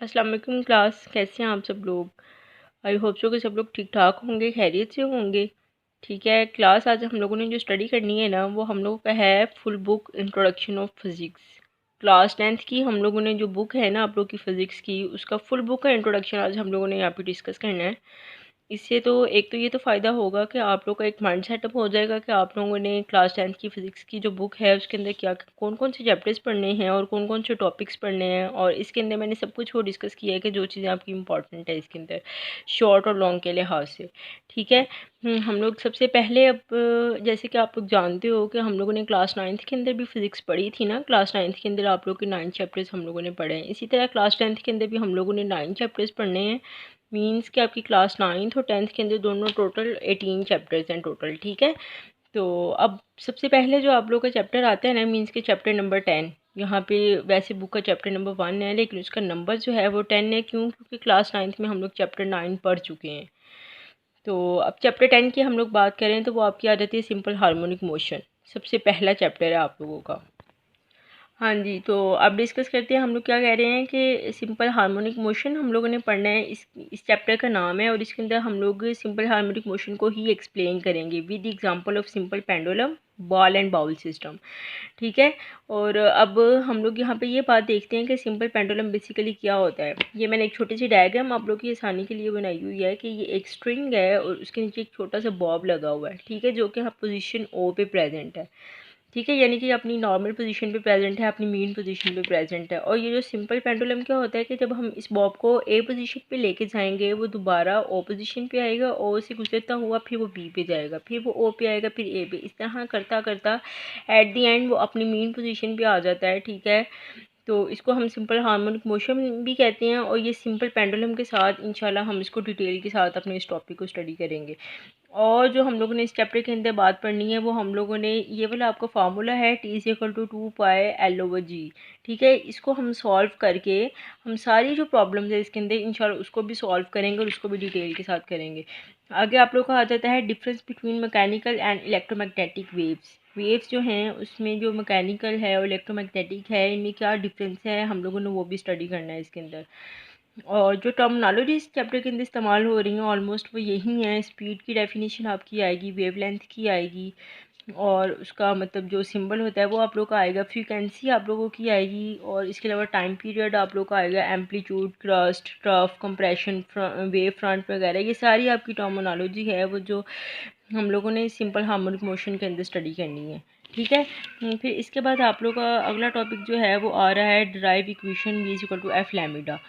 अस्सलाम वालेकुम क्लास, कैसे हैं आप सब लोग। आई होप सो कि सब लोग ठीक ठाक होंगे, खैरियत से होंगे। ठीक है क्लास, आज हम लोगों ने जो स्टडी करनी है ना, वो हम लोगों का है full book introduction of physics. Class 10th की हम लोगों ने जो बुक है ना आप लोग की फ़िज़िक्स की, उसका फुल बुक का इंट्रोडक्शन आज हम लोगों ने यहाँ पे डिस्कस करना है। इससे तो एक तो ये तो फ़ायदा होगा कि आप लोग का एक माइंड सेटअप हो जाएगा कि आप लोगों ने क्लास 10th की फ़िज़िक्स की जो बुक है उसके अंदर क्या कौन कौन से चैप्टर्स पढ़ने हैं और कौन कौन से टॉपिक्स पढ़ने हैं। और इसके अंदर मैंने सब कुछ वो डिस्कस किया है कि जो चीज़ें आपकी इंपॉर्टेंट है इसके अंदर शॉर्ट और लॉन्ग के लिहाज से। ठीक है। हम लोग सबसे पहले अब जैसे कि आप लोग जानते हो कि हम लोगों ने क्लास 9th के अंदर भी फ़िज़िक्स पढ़ी थी ना। क्लास 9th के अंदर आप लोग के 9 चैप्टर्स हम लोगों ने पढ़े हैं। इसी तरह क्लास 10th के अंदर भी हम लोगों ने 9 चैप्टर्स पढ़ने हैं। मींस कि आपकी क्लास 9th और 10th के अंदर दोनों टोटल 18 चैप्टर्स हैं टोटल। ठीक है। तो अब सबसे पहले जो आप लोग का चैप्टर आता है ना, मींस के चैप्टर नंबर 10। यहाँ पे वैसे बुक का चैप्टर नंबर 1 है लेकिन उसका नंबर जो है वो 10 है। क्यों? क्योंकि क्लास 9th में हम लोग चैप्टर 9 पढ़ चुके हैं। तो अब चैप्टर 10 की हम लोग बात करें तो वो आपकी आ जाती है सिंपल हार्मोनिक मोशन। सबसे पहला चैप्टर है आप लोगों का। हाँ जी, तो अब डिस्कस करते हैं हम लोग क्या कह रहे हैं कि सिंपल हार्मोनिक मोशन हम लोगों ने पढ़ना है। इस चैप्टर का नाम है और इसके अंदर हम लोग सिंपल हार्मोनिक मोशन को ही एक्सप्लेन करेंगे with example of simple pendulum ball and bowl system. ठीक है। और अब हम लोग यहाँ पे ये बात देखते हैं कि सिंपल पेंडुलम बेसिकली क्या होता है। ये मैंने एक छोटी सी डायग्राम आप लोग की आसानी के लिए बनाई हुई है कि ये एक स्ट्रिंग है और उसके नीचे एक छोटा सा बॉब लगा हुआ है। ठीक है, जो कि यहाँ पोजीशन ओ पे प्रेजेंट है। ठीक है, यानी कि अपनी नॉर्मल पोजीशन पे प्रेजेंट है, अपनी मीन पोजीशन पे प्रेजेंट है। और ये जो सिंपल पेंडुलम क्या होता है कि जब हम इस बॉब को ए पोजीशन पे लेके जाएंगे वो दोबारा ओ पोजीशन पे आएगा, ओ से गुजरता हुआ फिर वो बी पे जाएगा, फिर वो ओ पे आएगा, फिर ए पे, इस तरह करता करता एट द एंड वो अपनी मीन पोजीशन पे आ जाता है। ठीक है। तो इसको हम सिंपल हार्मोनिक मोशन भी कहते हैं और ये सिंपल पेंडुलम के साथ इंशाल्लाह हम इसको डिटेल के साथ अपने इस टॉपिक को स्टडी करेंगे। और जो हम लोगों ने इस चैप्टर के अंदर बात पढ़नी है वो हम लोगों ने ये वाला आपका फार्मूला है T=2π/L/G। ठीक है, इसको हम सॉल्व करके हम सारी जो प्रॉब्लम्स है इसके अंदर इंशाल्लाह उसको भी सॉल्व करेंगे और उसको भी डिटेल के साथ करेंगे। आगे आप लोग का आ जाता है difference between mechanical and electromagnetic waves. Waves जो हैं उसमें जो मैकेनिकल है और इलेक्ट्रोमैग्नेटिक है इनमें क्या डिफरेंस है हम लोगों ने वो भी स्टडी करना है इसके अंदर। और जो टर्मिनोलॉजी इस चैप्टर के अंदर इस्तेमाल हो रही हैं ऑलमोस्ट वो यही है। स्पीड की डेफिनेशन आपकी आएगी, वेवलेंथ की आएगी और उसका मतलब जो सिंबल होता है वो आप लोग का आएगा, फ्रीक्वेंसी आप लोगों की आएगी और इसके अलावा टाइम पीरियड आप लोग का आएगा, amplitude, crust, trough, compression, wave front वगैरह। ये सारी आपकी टर्मिनोलॉजी है वो जो हम लोगों ने सिंपल हार्मोनिक मोशन के अंदर स्टडी करनी है। ठीक है। फिर इसके बाद आप लोग का अगला टॉपिक जो है वो आ रहा है ड्राइव इक्वेशन V=F लैम्डा।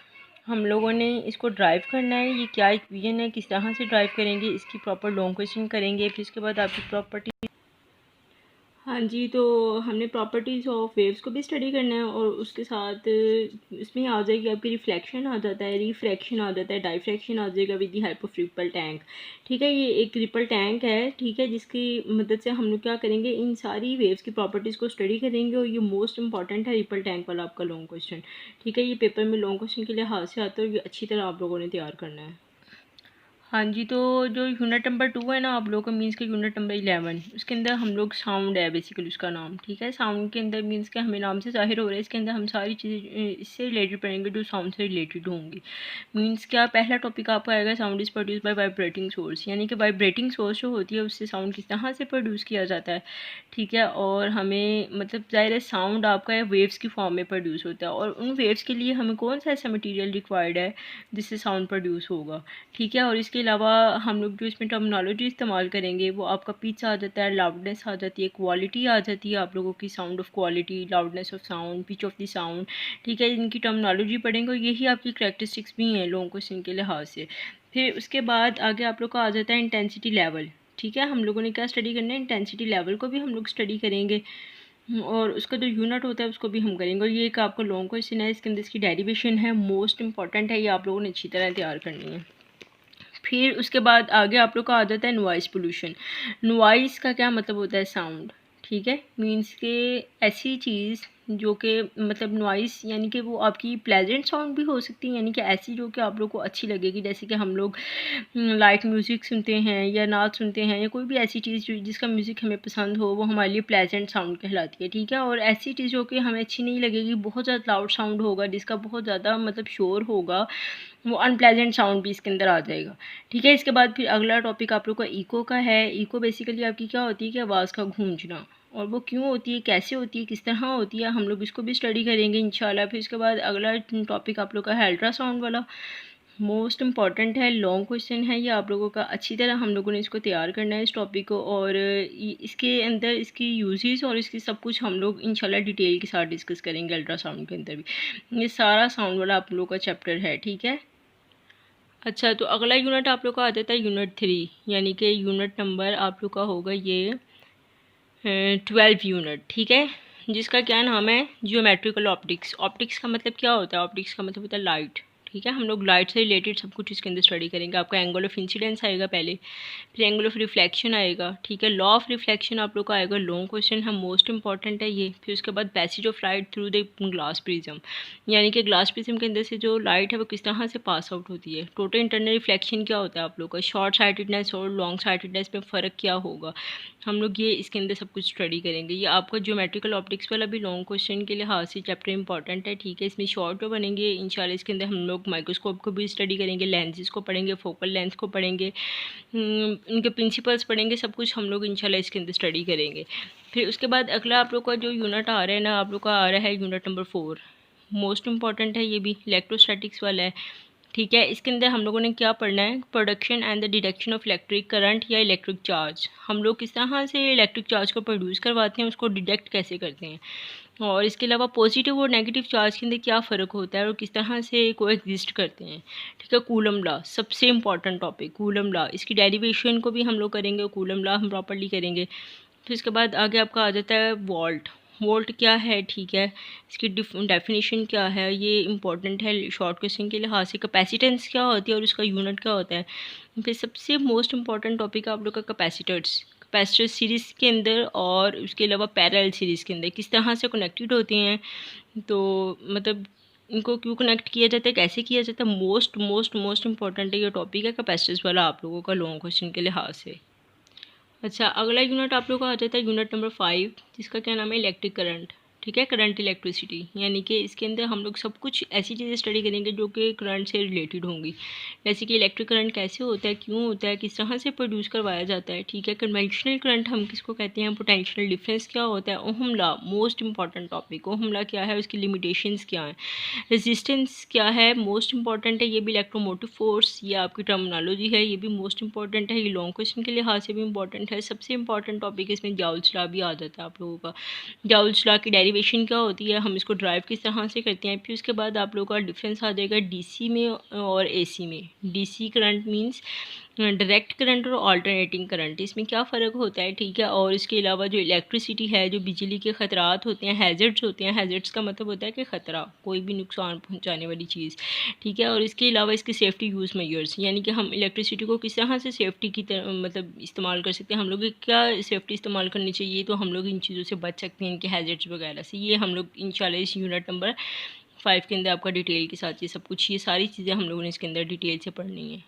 हम लोगों ने इसको ड्राइव करना है। ये क्या इक्वेशन है, किस तरह से ड्राइव करेंगे, इसकी प्रॉपर लॉन्ग क्वेश्चन करेंगे। फिर इसके बाद आपकी प्रॉपर्टी, हाँ जी, तो हमने प्रॉपर्टीज़ ऑफ वेव्स को भी स्टडी करना है और उसके साथ इसमें आ जाएगी आपकी रिफ्लेक्शन आ जाता है, रिफ्रैक्शन आ जाता है, डाइफ्रैक्शन आ जाएगा with the help of ripple tank. ठीक है, ये एक रिपल टैंक है। ठीक है, जिसकी मदद से हम लोग क्या करेंगे, इन सारी वेव्स की प्रॉपर्टीज़ को स्टडी करेंगे और ये मोस्ट इंपॉर्टेंट है रिपल टैंक वाला आपका लॉन्ग क्वेश्चन। ठीक है, ये पेपर में लॉन्ग क्वेश्चन के लिहाज से आता है, ये अच्छी तरह आप लोगों ने तैयार करना है। हाँ जी, तो जो यूनिट नंबर 2 है ना आप लोगों का, मीन्स के यूनिट नंबर 11 उसके अंदर हम लोग साउंड है बेसिकली उसका नाम। ठीक है, साउंड के अंदर मीन्स के हमें नाम से ज़ाहिर हो रहा है इसके अंदर हम सारी चीज़ें इससे रिलेटेड पढ़ेंगे जो साउंड से रिलेटेड होंगी। मीन्स क्या, पहला टॉपिक आपका आएगा sound is produce by vibrating source, यानी कि वाइब्रेटिंग सोर्स जो होती है उससे साउंड किस तरह से प्रोड्यूस किया जाता है। ठीक है, और हमें मतलब ज़ाहिर है साउंड आपका है वेव्स की फॉर्म में प्रोड्यूस होता है और उन वेव्स के लिए हमें कौन सा ऐसा मटीरियल रिक्वायर्ड है जिससे साउंड प्रोड्यूस होगा। ठीक है, और इसके अलावा हम लोग जो इसमें टर्मिनोलॉजी इस्तेमाल करेंगे वो आपका पिच आ जाता है, लाउडनेस आ जाती है, क्वालिटी आ जाती है आप लोगों की, sound of quality, loudness of sound, pitch of the sound. ठीक है, इनकी टर्मिनोलॉजी पढ़ेंगे और यही आपकी करैक्टरिस्टिक्स भी हैं लॉन्ग क्वेश्चन के लिहाज से। फिर उसके बाद आगे आप लोग का आ जाता है इंटेंसिटी लेवल। ठीक है, हम लोगों ने क्या स्टडी करना है, इंटेंसिटी लेवल को भी हम लोग स्टडी करेंगे और उसका जो यूनिट होता है उसको भी हम करेंगे। और ये एक आपका लॉन्ग क्वेश्चन है, इसके अंदर इसकी डेरिवेशन है, मोस्ट इंपॉर्टेंट है, ये आप लोगों ने अच्छी तरह तैयार करनी है। फिर उसके बाद आगे आप लोग का आ जाता है नॉइस पोल्यूशन। नॉइस का क्या मतलब होता है, साउंड। ठीक है, मीन्स के ऐसी चीज़ जो कि मतलब नॉइस यानी कि वो आपकी प्लेजेंट साउंड भी हो सकती है, यानी कि ऐसी जो कि आप लोग को अच्छी लगेगी, जैसे कि हम लोग लाइट म्यूज़िक सुनते हैं या नाच सुनते हैं या कोई भी ऐसी चीज़ जिसका म्यूज़िक हमें पसंद हो, वो हमारे लिए प्लेजेंट साउंड कहलाती है, ठीक है। और ऐसी चीज़ जो कि हमें अच्छी नहीं लगेगी, बहुत ज़्यादा लाउड साउंड होगा, जिसका बहुत ज़्यादा मतलब शोर होगा, वो अनप्लेजेंट साउंड भी इसके अंदर आ जाएगा, ठीक है। इसके बाद फिर अगला टॉपिक आप लोग का इको का है। इको बेसिकली आपकी क्या होती है कि आवाज़ का गूंजना, और वो क्यों होती है, कैसे होती है, किस तरह होती है, हम लोग इसको भी स्टडी करेंगे इंशाल्लाह। फिर इसके बाद अगला टॉपिक आप लोग का है अल्ट्रासाउंड वाला, मोस्ट इम्पॉर्टेंट है, लॉन्ग क्वेश्चन है ये, आप लोगों का अच्छी तरह हम लोगों ने इसको तैयार करना है इस टॉपिक को, और इसके अंदर इसकी यूजेस और इसकी सब कुछ हम लोग इंशाल्लाह डिटेल के साथ डिस्कस करेंगे। अल्ट्रासाउंड के अंदर भी ये सारा साउंड वाला आप लोगों का चैप्टर है, ठीक है। अच्छा, तो अगला यूनिट आप लोग का आ जाता है यूनिट 3, यानी कि यूनिट नंबर आप लोग का होगा ये 12 यूनिट, ठीक है, जिसका क्या नाम है जियोमेट्रिकल ऑप्टिक्स। ऑप्टिक्स का मतलब क्या होता है, ऑप्टिक्स का मतलब होता है लाइट, ठीक है। हम लोग लाइट से रिलेटेड सब कुछ इसके अंदर स्टडी करेंगे। आपका एंगल ऑफ इंसिडेंस आएगा पहले, फिर एंगल ऑफ रिफ्लेक्शन आएगा, ठीक है। लॉ ऑफ रिफ्लेक्शन आप लोग का आएगा, लॉन्ग क्वेश्चन है, मोस्ट इंपॉर्टेंट है ये। फिर उसके बाद passage of light through the glass prism, यानी कि ग्लास प्रिज्म के अंदर से जो लाइट है वो किस तरह से पास आउट होती है। टोटल इंटरनल रिफ्लेक्शन क्या होता है आप लोग का, शॉर्ट साइटेडनेस और लॉन्ग साइटेडनेस में फ़र्क क्या होगा, हम लोग ये इसके अंदर सब कुछ स्टडी करेंगे। ये आपका ज्योमेट्रिकल ऑप्टिक्स वाला भी लॉन्ग क्वेश्चन के लिहाज से चैप्टर इंपॉर्टेंट है, ठीक है। इसमें शॉर्ट जो बनेंगे इंशाल्लाह, इसके अंदर हम लोग माइक्रोस्कोप को भी स्टडी करेंगे, लेंसेज को पढ़ेंगे, फोकल लेंथ को पढ़ेंगे, इनके प्रिंसिपल्स पढ़ेंगे, सब कुछ हम लोग इंशाल्लाह इसके अंदर स्टडी करेंगे। फिर उसके बाद अगला आप लोग का जो यूनिट आ रहा है ना, आप लोग का आ रहा है यूनिट नंबर 4, मोस्ट इंपॉर्टेंट है ये भी, इलेक्ट्रोस्टैटिक्स वाला है, ठीक है। इसके अंदर हम लोगों ने क्या पढ़ना है, production and the deduction of electric current या इलेक्ट्रिक चार्ज। हम लोग किस तरह से इलेक्ट्रिक चार्ज को प्रोड्यूस करवाते हैं, उसको डिडक्ट कैसे करते हैं, और इसके अलावा पॉजिटिव और नेगेटिव चार्ज के अंदर क्या फ़र्क होता है और किस तरह से को एग्जिस्ट करते हैं, ठीक है। कूलम लॉ सबसे इंपॉर्टेंट टॉपिक, कूलम लॉ, इसकी डेरिवेशन को भी हम लोग करेंगे, कूलम लॉ हम प्रॉपर्ली करेंगे। फिर इसके बाद आगे आपका आ जाता है वोल्ट। वोल्ट क्या है, ठीक है, इसकी डेफिनेशन क्या है, ये इंपॉर्टेंट है शॉर्ट क्वेश्चन के लिहाज से। कैपेसिटेंस क्या होती है और उसका यूनिट क्या होता है। फिर सबसे मोस्ट इंपॉर्टेंट टॉपिक है आप लोग का कैपेसिटर्स। कैपेसिटर सीरीज़ के अंदर और उसके अलावा पैरेलल सीरीज़ के अंदर किस तरह से कनेक्टेड होते हैं, तो मतलब इनको क्यों कनेक्ट किया जाता है, कैसे किया जाता है, मोस्ट मोस्ट मोस्ट इंपॉर्टेंट है ये टॉपिक है कैपेसिटर्स वाला आप लोगों का लॉन्ग क्वेश्चन के लिहाज से। अच्छा, अगला यूनिट आप लोग का आ जाता है यूनिट नंबर 5, जिसका क्या नाम है इलेक्ट्रिक करंट, ठीक है, करंट इलेक्ट्रिसिटी, यानी कि इसके अंदर हम लोग सब कुछ ऐसी चीज़ें स्टडी करेंगे जो कि करंट से रिलेटेड होंगी, जैसे कि इलेक्ट्रिक करंट कैसे होता है, क्यों होता है, किस तरह से प्रोड्यूस करवाया जाता है, ठीक है। कन्वेंशनल करंट हम किसको कहते हैं, पोटेंशियल डिफरेंस क्या होता है, ohm law most important topic, ohm law क्या है, उसकी लिमिटेशंस क्या है, रेजिस्टेंस क्या है, मोस्ट इंपॉर्टेंट है ये भी। इलेक्ट्रोमोटिव फोर्स, ये आपकी टर्मिनोलॉजी है, ये भी मोस्ट इंपॉर्टेंट है, ये लॉन्ग क्वेश्चन के लिहाज से भी इंपॉर्टेंट है। सबसे इंपॉर्टेंट टॉपिक इसमें जाउल्स लॉ भी आ जाता है आप लोगों का। जाउल्स लॉ की डेरिवेशन क्या होती है, हम इसको ड्राइव किस तरह से करते हैं। फिर उसके बाद आप लोगों का डिफरेंस आ जाएगा डीसी में और एसी में। DC current means direct current और ऑल्टरनेटिंग करंट, इसमें क्या फ़र्क होता है, ठीक है। और इसके अलावा जो इलेक्ट्रिसिटी है, जो बिजली के ख़तरात होते हैं, हैज़र्ड्स होते हैं, हैज़र्ड्स का मतलब होता है कि ख़तरा, कोई भी नुकसान पहुंचाने वाली चीज़, ठीक है। और इसके अलावा इसके सेफ्टी यूज़ मेजर्स, यानी कि हम इलेक्ट्रिसिटी को किस तरह से सेफ्टी की तरह मतलब इस्तेमाल कर सकते हैं, हम लोग क्या सेफ्टी इस्तेमाल करनी चाहिए, तो हम लोग इन चीज़ों से बच सकते हैं, इनके हैज़र्ड्स वगैरह से। ये हम लोग इंशाल्लाह इस यूनिट नंबर 5 के अंदर आपका डिटेल के साथ ये सब कुछ, ये सारी चीज़ें हम लोगों ने इसके अंदर डिटेल से पढ़नी है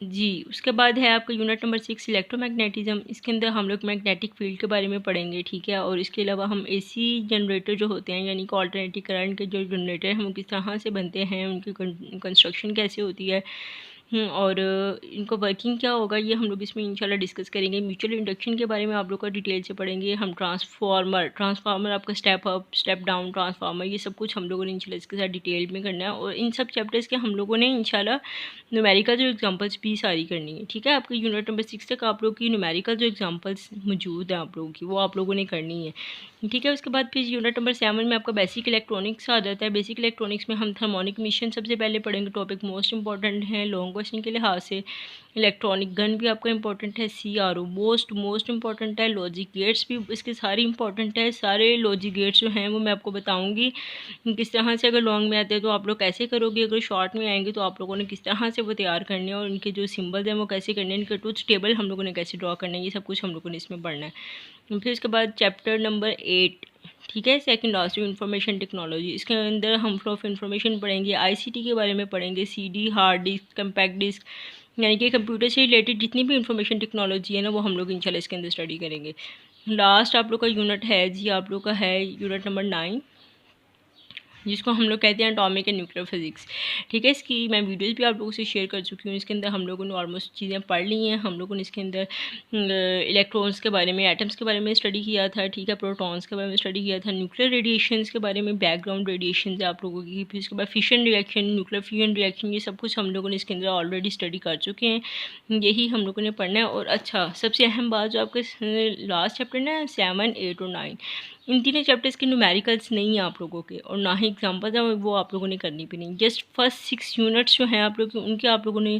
जी। उसके बाद है आपका यूनिट नंबर 6 इलेक्ट्रोमैग्नेटिज्म। इसके अंदर हम लोग मैग्नेटिक फील्ड के बारे में पढ़ेंगे, ठीक है। और इसके अलावा हम एसी जनरेटर जो होते हैं, यानी कि ऑल्टरनेटिव करंट के जो जनरेटर हैं वो किस तरह से बनते हैं, उनकी कंस्ट्रक्शन कैसे होती है, और इनको वर्किंग क्या होगा, ये हम लोग इसमें इंशाल्लाह डिस्कस करेंगे। म्यूचुअल इंडक्शन के बारे में आप लोग का डिटेल से पढ़ेंगे हम। ट्रांसफार्मर आपका step up step down transformer, ये सब कुछ हम लोगों ने इंशाल्लाह इसके साथ डिटेल में करना है। और इन सब चैप्टर्स के हम लोगों ने इंशाल्लाह न्यूमेरिकल जो एग्जांपल्स भी सारी करनी है, ठीक है। आपके यूनिट नंबर 6 तक आप लोग की न्यूमेरिकल जो एग्जांपल्स मौजूद हैं आप लोगों की, वो आप लोगों ने करनी है, ठीक है। उसके बाद फिर यूनिट नंबर 7 में आपका बेसिक इलेक्ट्रॉनिक्स आ जाता है। बेसिक इलेक्ट्रॉनिक्स में हम थर्मोनिक मिशन सबसे पहले पढ़ेंगे, टॉपिक मोस्ट इंपॉर्टेंट है लॉन्ग क्वेश्चन के लिहाज से। इलेक्ट्रॉनिक गन भी आपका इंपॉर्टेंट है। CRO मोस्ट इंपॉर्टेंट है। लॉजिक गेट्स भी इसके सारे इंपॉर्टेंट है। सारे लॉजिक गेट्स जो हैं वो मैं आपको बताऊंगी किस तरह से, अगर लॉन्ग में आते हैं तो आप लोग कैसे करोगे, अगर शॉर्ट में आएंगे तो आप लोगों ने किस तरह से वो तैयार करने हैं, और इनके जो सिम्बल्स हैं वो कैसे करने हैं, इनके ट्रूथ टेबल हम लोगों ने कैसे ड्रॉ करना है, ये सब कुछ हम लोगों ने इसमें पढ़ना है। फिर उसके बाद चैप्टर नंबर 8 ठीक है। सेकंड लास्ट इंफॉर्मेशन टेक्नोलॉजी, इसके अंदर हम फ्लो ऑफ इंफॉर्मेशन पढ़ेंगे, आईसीटी के बारे में पढ़ेंगे, CD, hard disk, compact disk, यानी कि कंप्यूटर से रिलेटेड जितनी भी इंफॉर्मेशन टेक्नोलॉजी है ना, वो हम लोग इंशाल्लाह इसके अंदर स्टडी करेंगे। लास्ट आप लोग का यूनिट है जी, आप लोग का है यूनिट नंबर 9, जिसको हम लोग कहते हैं एटॉमिक एंड न्यूक्लियर फिजिक्स। ठीक है, इसकी मैं वीडियोस भी आप लोगों से शेयर कर चुकी हूँ। इसके अंदर हम लोगों ने ऑलमोस्ट चीज़ें पढ़ ली हैं। हम लोगों ने इसके अंदर इलेक्ट्रॉन्स के बारे में, एटम्स के बारे में स्टडी किया था। ठीक है, प्रोटॉन्स के बारे में स्टडी किया था, न्यूक्लियर रेडिएशंस के बारे में, बैकग्राउंड रेडिएशन है आप लोगों की, फिर उसके बाद fission reaction, nuclear fusion reaction, ये सब कुछ हम लोगों ने इसके अंदर ऑलरेडी स्टडी कर चुके हैं। यही हम लोगों ने पढ़ना है। और अच्छा, सबसे अहम बात जो आपके लास्ट चैप्टर ना 7, 8 और 9, इन तीनों चैप्टर्स के न्यूमेरिकल्स नहीं है आप लोगों के, और ना ही एग्जाम्पल्स हैं, वो आप लोगों ने करनी भी नहीं। जस्ट फर्स्ट 6 यूनिट्स जो हैं आप लोग के, उनके आप लोगों ने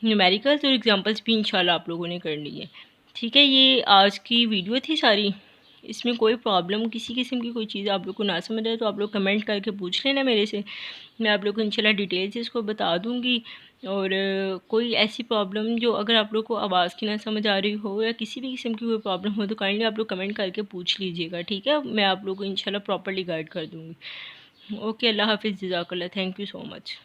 न्यूमेरिकल्स और एग्जाम्पल्स भी इंशाल्लाह आप लोगों ने करनी है। ठीक है, ये आज की वीडियो थी सारी। इसमें कोई प्रॉब्लम, किसी किस्म की कोई चीज़ आप लोग को ना समझ आए तो आप लोग कमेंट करके पूछ लेना मेरे से, मैं आप लोग को इंशाल्लाह डिटेल से इसको बता दूँगी। और कोई ऐसी प्रॉब्लम जो अगर आप लोग को आवाज़ की ना समझ आ रही हो या किसी भी किस्म की कोई प्रॉब्लम हो, तो काइंडली आप लोग कमेंट करके पूछ लीजिएगा। ठीक है, मैं आप लोग को इंशाल्लाह प्रॉपर्ली गाइड कर दूँगी। ओके, अल्लाह हाफ़िज़, जज़ाकल्लाह, थैंक यू सो मच।